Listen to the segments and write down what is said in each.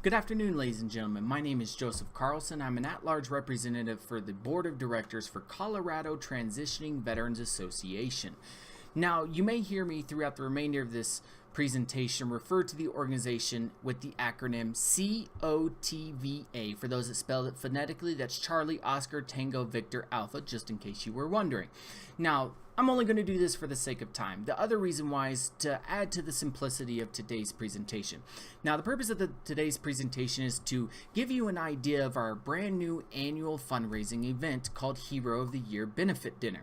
Good afternoon, ladies and gentlemen. My name is Joseph Carlson. I'm an at-large representative for the Board of Directors for Colorado Transitioning Veterans Association. Now, you may hear me throughout the remainder of this presentation refer to the organization with the acronym COTVA. For those that spell it phonetically, that's Charlie, Oscar, Tango, Victor, Alpha, just in case you were wondering. Now, I'm only going to do this for the sake of time. The other reason why is to add to the simplicity of today's presentation. Now, the purpose of today's presentation is to give you an idea of our brand new annual fundraising event called Hero of the Year Benefit Dinner.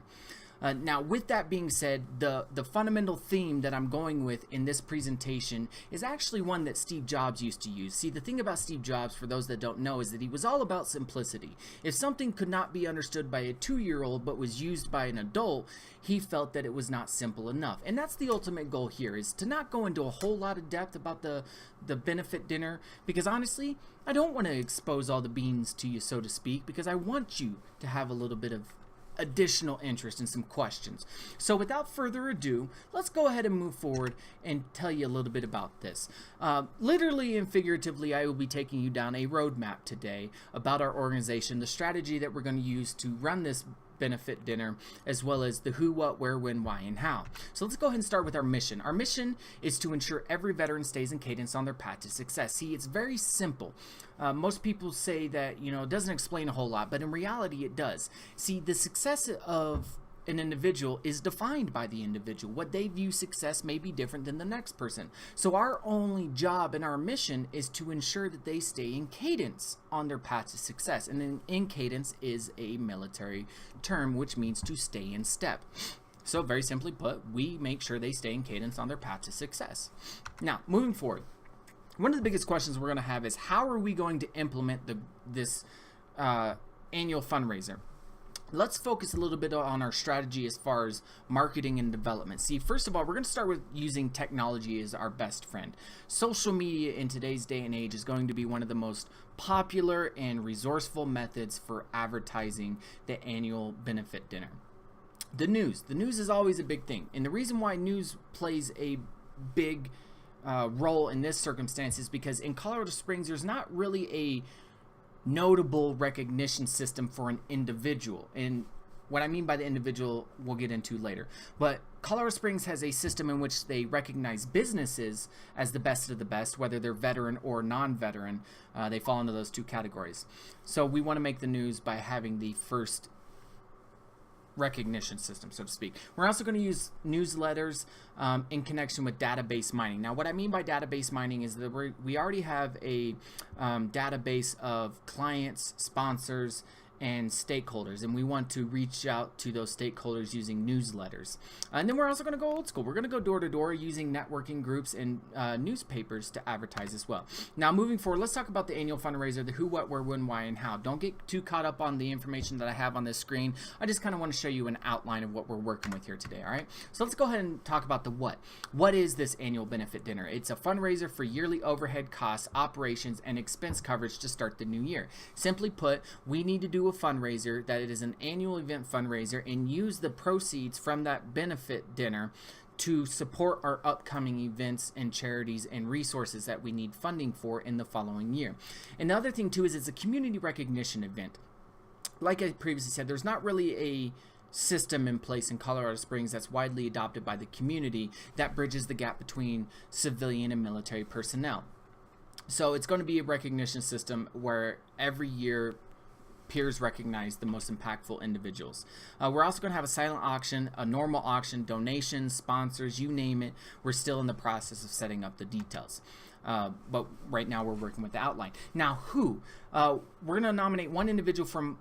Now, with that being said, the fundamental theme that I'm going with in this presentation is actually one that Steve Jobs used to use. See, the thing about Steve Jobs, for those that don't know, is that he was all about simplicity. If something could not be understood by a 2-year-old but was used by an adult, he felt that it was not simple enough. And that's the ultimate goal here, is to not go into a whole lot of depth about the benefit dinner, because honestly, I don't want to expose all the beans to you, so to speak, because I want you to have a little bit of additional interest in some questions. So without further ado, let's go ahead and move forward and tell you a little bit about this. Literally and figuratively, I will be taking you down a roadmap today about our organization, the strategy that we're going to use to run this benefit dinner, as well as the who, what, where, when, why, and how. So let's go ahead and start with our mission. Our mission is to ensure every veteran stays in cadence on their path to success. See, it's very simple. Most people say that, it doesn't explain a whole lot, but in reality it does. See, the success of an individual is defined by the individual. What they view success may be different than the next person. So our only job and our mission is to ensure that they stay in cadence on their path to success. And then in cadence is a military term, which means to stay in step. So very simply put, we make sure they stay in cadence on their path to success. Now, moving forward, one of the biggest questions we're going to have is how are we going to implement this annual fundraiser? Let's focus a little bit on our strategy as far as marketing and development. See, first of all, we're going to start with using technology as our best friend. Social media in today's day and age is going to be one of the most popular and resourceful methods for advertising the annual benefit dinner. The news is always a big thing. And the reason why news plays a big role in this circumstance is because in Colorado Springs, there's not really a notable recognition system for an individual. And what I mean by the individual, we'll get into later. But Colorado Springs has a system in which they recognize businesses as the best of the best, whether they're veteran or non-veteran. They fall into those two categories. So we want to make the news by having the first recognition system, so to speak. We're also going to use newsletters in connection with database mining. Now, what I mean by database mining is that we already have a database of clients, sponsors, and stakeholders, and we want to reach out to those stakeholders using newsletters. And then we're also going to go old school. We're going to go door to door using networking groups and newspapers to advertise as well. Now, moving forward, let's talk about the annual fundraiser, the who, what, where, when, why, and how. Don't get too caught up on the information that I have on this screen. I just kind of want to show you an outline of what we're working with here today, all right? So let's go ahead and talk about the what. What is this annual benefit dinner? It's a fundraiser for yearly overhead costs, operations, and expense coverage to start the new year. Simply put, we need to do a fundraiser that it is an annual event fundraiser and use the proceeds from that benefit dinner to support our upcoming events and charities and resources that we need funding for in the following year. And the other thing too is it's a community recognition event. Like I previously said, there's not really a system in place in Colorado Springs that's widely adopted by the community that bridges the gap between civilian and military personnel. So it's going to be a recognition system where every year peers recognize the most impactful individuals. We're also going to have a silent auction, a normal auction, donations, sponsors, you name it. We're still in the process of setting up the details. But right now we're working with the outline. Now, who? We're going to nominate one individual from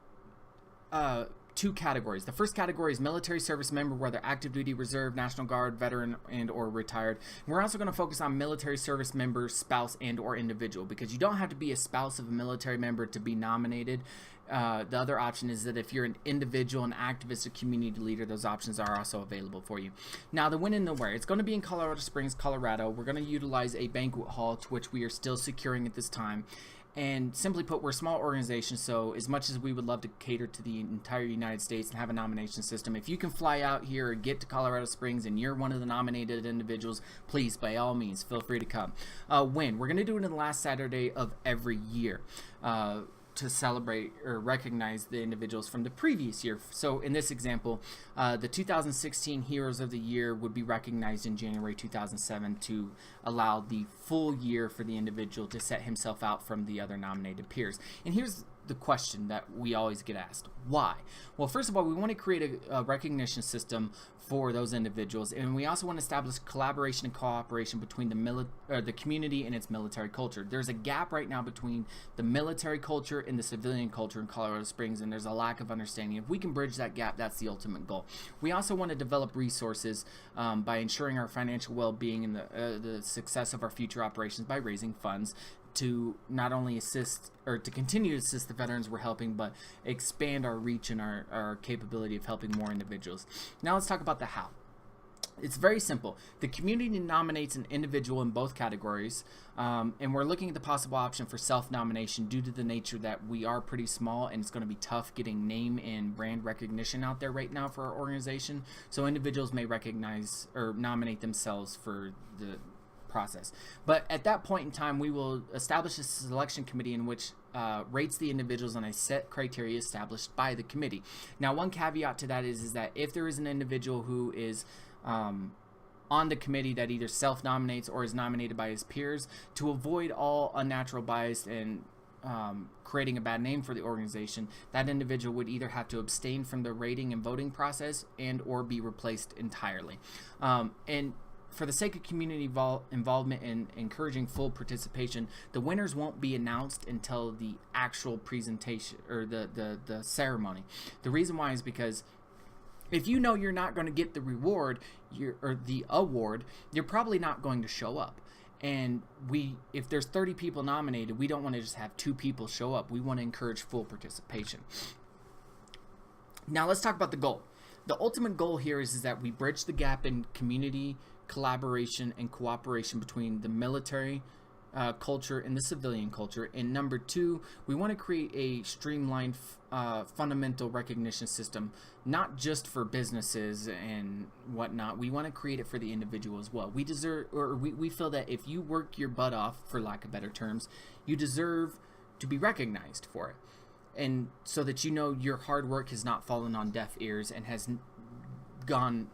two categories. The first category is military service member, whether active duty, reserve, National Guard, veteran, and or retired. We're also going to focus on military service member, spouse, and or individual, because you don't have to be a spouse of a military member to be nominated. The other option is that if you're an individual, an activist, a community leader, those options are also available for you. Now, the when and the where. It's going to be in Colorado Springs, Colorado. We're going to utilize a banquet hall, to which we are still securing at this time. And simply put, we're a small organization, so as much as we would love to cater to the entire United States and have a nomination system, if you can fly out here or get to Colorado Springs and you're one of the nominated individuals, please, by all means, feel free to come. When? We're going to do it on the last Saturday of every year. To celebrate or recognize the individuals from the previous year. So in this example, the 2016 Heroes of the Year would be recognized in January 2007 to allow the full year for the individual to set himself out from the other nominated peers. And here's the question that we always get asked. Why? Well, first of all, we want to create a recognition system for those individuals, and we also want to establish collaboration and cooperation between the community and its military culture. There's a gap right now between the military culture and the civilian culture in Colorado Springs, and there's a lack of understanding. If we can bridge that gap, that's the ultimate goal. We also want to develop resources by ensuring our financial well-being and the success of our future operations by raising funds to not only assist or to continue to assist the veterans we're helping, but expand our reach and our capability of helping more individuals. Now let's talk about the how. It's very simple. The community nominates an individual in both categories, and we're looking at the possible option for self-nomination due to the nature that we are pretty small and it's going to be tough getting name and brand recognition out there right now for our organization. So individuals may recognize or nominate themselves for the process. But at that point in time, we will establish a selection committee in which rates the individuals on a set criteria established by the committee. Now, one caveat to that is that if there is an individual who is on the committee that either self-nominates or is nominated by his peers, to avoid all unnatural bias and creating a bad name for the organization, that individual would either have to abstain from the rating and voting process and or be replaced entirely. And for the sake of community involvement and encouraging full participation, the winners won't be announced until the actual presentation or the ceremony. The reason why is because if you know you're not going to get the reward or the award, you're probably not going to show up. And if there's 30 people nominated, we don't want to just have 2 people show up. We want to encourage full participation. Now let's talk about the goal. The ultimate goal here is that we bridge the gap in community collaboration and cooperation between the military culture and the civilian culture. And number 2, we want to create a streamlined fundamental recognition system, not just for businesses and whatnot. We want to create it for the individual as well. We feel that if you work your butt off, for lack of better terms, you deserve to be recognized for it. And so that you know your hard work has not fallen on deaf ears and has gone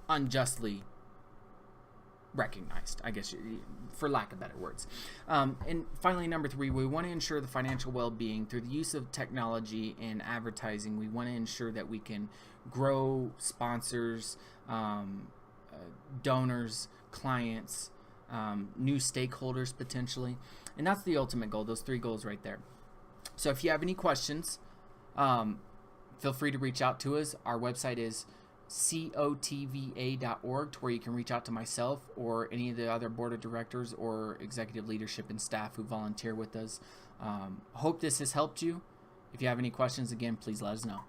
unjustly recognized, I guess, for lack of better words. And finally, number 3, we want to ensure the financial well-being through the use of technology and advertising. We want to ensure that we can grow sponsors, donors, clients, new stakeholders potentially, and that's the ultimate goal. Those 3 goals right there. So if you have any questions, feel free to reach out to us. Our website is cotva.org, to where you can reach out to myself or any of the other board of directors or executive leadership and staff who volunteer with us. Hope this has helped you. If you have any questions, again, please let us know.